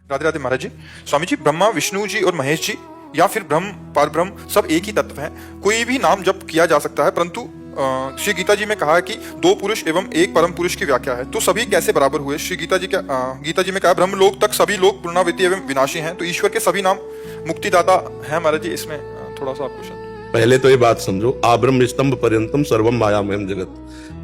राधे राधे महाराज जी। स्वामी जी, ब्रह्मा, विष्णु जी और महेश जी या फिर ब्रह्म, पारब्रह्म सब एक ही तत्व हैं। कोई भी नाम जप किया जा सकता है, परंतु श्री गीता जी में कहा है कि दो पुरुष एवं एक परम पुरुष की व्याख्या है, तो सभी कैसे बराबर हुए? श्री गीता जी में कहा ब्रह्म लोक तक सभी लोग पुनरावृत्ति एवं विनाशी हैं, तो ईश्वर के सभी नाम मुक्तिदाता है महाराज जी। इसमें थोड़ा सा आप क्वेश्चन। पहले तो ये बात समझो, आब्रह्म स्तंभ पर्यंतम सर्वम मायामयम जगत,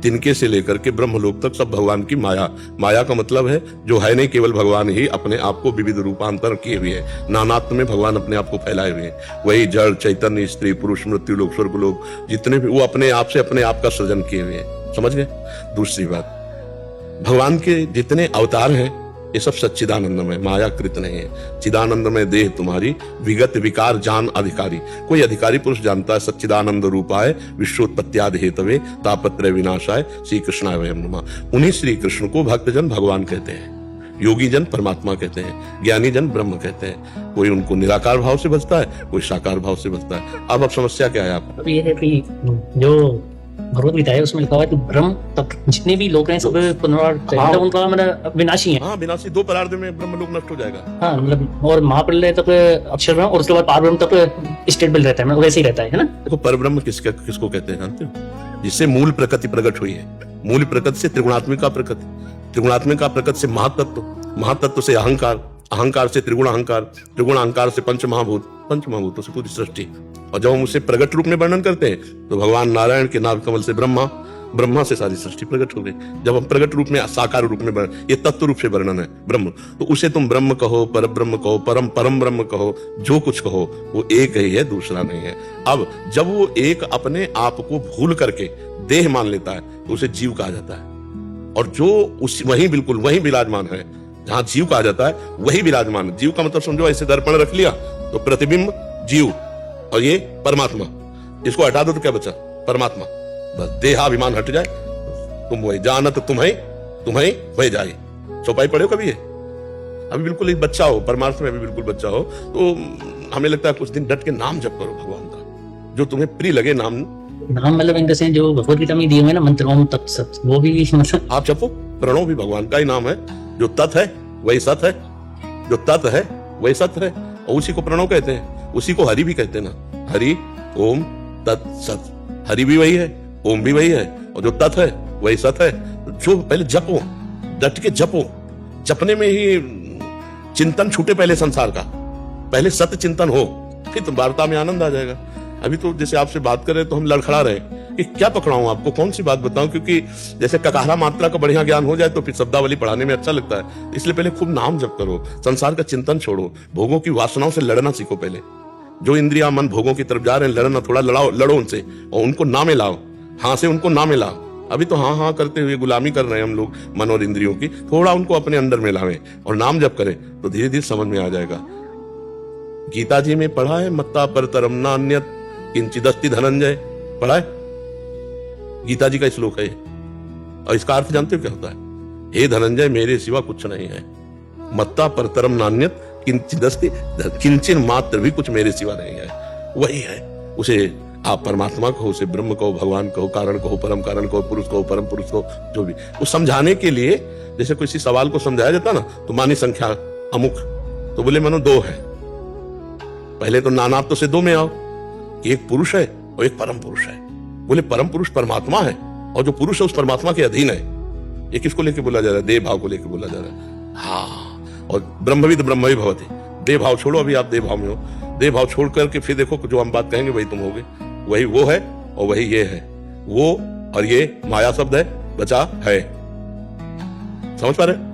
तिनके से लेकर के ब्रह्मलोक तक सब भगवान की माया। माया का मतलब है जो है नहीं, केवल भगवान ही अपने आप को विविध रूपांतर किए हुए हैं। नानात्व में भगवान अपने आप को फैलाए हुए हैं। वही जड़, चैतन्य, स्त्री, पुरुष, मृत्यु लोक, स्वर्ग लोक, जितने भी, वो अपने आप से अपने आप का सृजन किए हुए हैं। समझ गए? दूसरी बात, भगवान के जितने अवतार हैं ये सब सच्चिदानंदमय, मायाकृत नहीं है। चिदानंदमय देह तुम्हारी, विगत विकार जान अधिकारी। कोई अधिकारी पुरुष जानता है सच्चिदानंद रूपाय विश्वोत्पत्त्यादि हेतवे तापत्रय विनाशाय श्री कृष्णाय वयम नमः। उन्हीं श्री कृष्ण को भक्तजन भगवान कहते हैं, योगी जन परमात्मा कहते हैं, ज्ञानी जन ब्रह्म कहते हैं। कोई उनको निराकार भाव से भजता है, कोई साकार भाव से भजता है। अब समस्या क्या है आपको? अब ये है कि जो भगवत गीता है उसमें लिखा हुआ है कि ब्रह्म तक जितने भी लोग हैं सब पुनरावृत्ति है, उनका मतलब विनाशी है। हाँ, विनाशी। दो परार्ध में ब्रह्म लोक नष्ट हो जाएगा। हाँ, मतलब और महाप्रलय तक अक्षर ब्रह्म और उसके बाद पारब्रह्म तक स्टेबल रहता है, मतलब वैसे ही रहता है ना। देखो, परब्रह्म किसको कहते हैं जानते हो? जिससे मूल प्रकृति प्रकट हुई है। मूल प्रकृति से त्रिगुणात्मिका प्रकृति, त्रिगुणात्मिका प्रकृति से महातत्व, महातत्व से अहंकार, अहंकार से त्रिगुण अहंकार, त्रिगुण अहंकार से पंच महाभूत, पंच महाभूतों से पूरी सृष्टि। और जब हम उसे प्रकट रूप में वर्णन करते हैं तो भगवान नारायण के नाभ कमल से ब्रह्मा, ब्रह्मा से सारी सृष्टि प्रकट हो गई। जब हम प्रकट रूप में, साकार रूप में, ये तत्व रूप से वर्णन है ब्रह्म, तो उसे तुम ब्रह्म कहो, पर ब्रह्म कहो, परम ब्रह्म कहो, जो कुछ कहो, वो एक ही है, दूसरा नहीं है। अब जब वो एक अपने आप को भूल करके देह मान लेता है तो उसे जीव कहा जाता है। और जो वही बिल्कुल वही विराजमान है, जहां जीव कहा जाता है वही विराजमान है। जीव का मतलब समझो, ऐसे दर्पण रख लिया तो प्रतिबिंब जीव और ये परमात्मा, इसको हटा दो तो क्या बचा? परमात्मा। बस देहाभिमान हट जाए, तुम वही जानत तुम्हें वही जाए। चौपाई पढ़े हो कभी? ये अभी बिल्कुल एक बच्चा हो, परमात्मा में अभी बिल्कुल बच्चा हो, तो हमें लगता है कुछ दिन डट के नाम जप करो भगवान का, जो तुम्हें प्रिय लगे। नाम मतलब इन से जो भगवत गीता में दिए हुए ना मंत्र, ओम तत्सत, वो भी मतलब आप जपो। प्रणव भी भगवान का ही नाम है। जो तत् है वही सत है, जो तत् है वही सत है, और उसी को प्रणव कहते हैं। उसी को हरि भी कहते हैं ना, हरि ओम तत् सत। हरि भी वही है, ओम भी वही है, और जो तत् है वही सत है। जो पहले जपो, डट के जपो। जपने में ही चिंतन छूटे पहले संसार का, पहले सत्य चिंतन हो, फिर तो वार्ता में आनंद आ जाएगा। अभी तो जैसे आपसे बात कर रहे तो हम लड़खड़ा रहे कि क्या पकड़ाऊं आपको, कौन सी बात बताऊं, क्योंकि जैसे ककारा मात्रा का बढ़िया ज्ञान हो जाए तो फिर शब्दावली पढ़ाने में अच्छा लगता है। इसलिए पहले खूब नाम जप करो, संसार का चिंतन छोड़ो, भोगों की वासनाओं से लड़ना सीखो। पहले जो इंद्रिया मन भोगों की तरफ जा रहे हैं, लड़ना थोड़ा लड़ो उनसे, और उनको नामे लाओ, हाँ से उनको नामे लाओ। अभी तो हाँ हाँ करते हुए गुलामी कर रहे हैं हम लोग मन और इंद्रियों की, थोड़ा उनको अपने अंदर में लावें और नाम जप करें तो धीरे धीरे समझ में आ जाएगा। गीता जी में पढ़ा है, मत्ता परतरम नान्यत् किंचिदस्ति धनंजय, पढ़ा है? गीता जी का श्लोक है। और इसका अर्थ जानते हो क्या होता है? हे धनंजय, मेरे सिवा कुछ नहीं है। मत्ता परतरम नान्यत् किंचिदस्ति, किंचन मात्र भी कुछ मेरे सिवा नहीं है। वही है। उसे आप परमात्मा कहो, उसे ब्रह्म कहो, भगवान कहो, कारण कहो, परम कारण कहो, पुरुष कहो, परम पुरुष कहो, जो भी। वो समझाने के लिए जैसे किसी सवाल को समझाया जाता ना, तो मानी संख्या अमुक, तो बोले मानो दो है। पहले तो नानात्व से दो में आओ, एक पुरुष है और एक परम पुरुष है। बोले परम पुरुष परमात्मा है और जो पुरुष है उस परमात्मा के अधीन है। ये किसको लेके बोला जा रहा है? देह भाव को लेके बोला जा रहा है। हाँ, और ब्रह्मविद ब्रह्मवि भवति। देह भाव छोड़ो, अभी आप देह भाव में हो। देह भाव छोड़ करके फिर देखो जो हम बात कहेंगे वही तुम होगे। वही वो है और वही ये है। वो और ये माया शब्द है, बचा है। समझ पा रहे?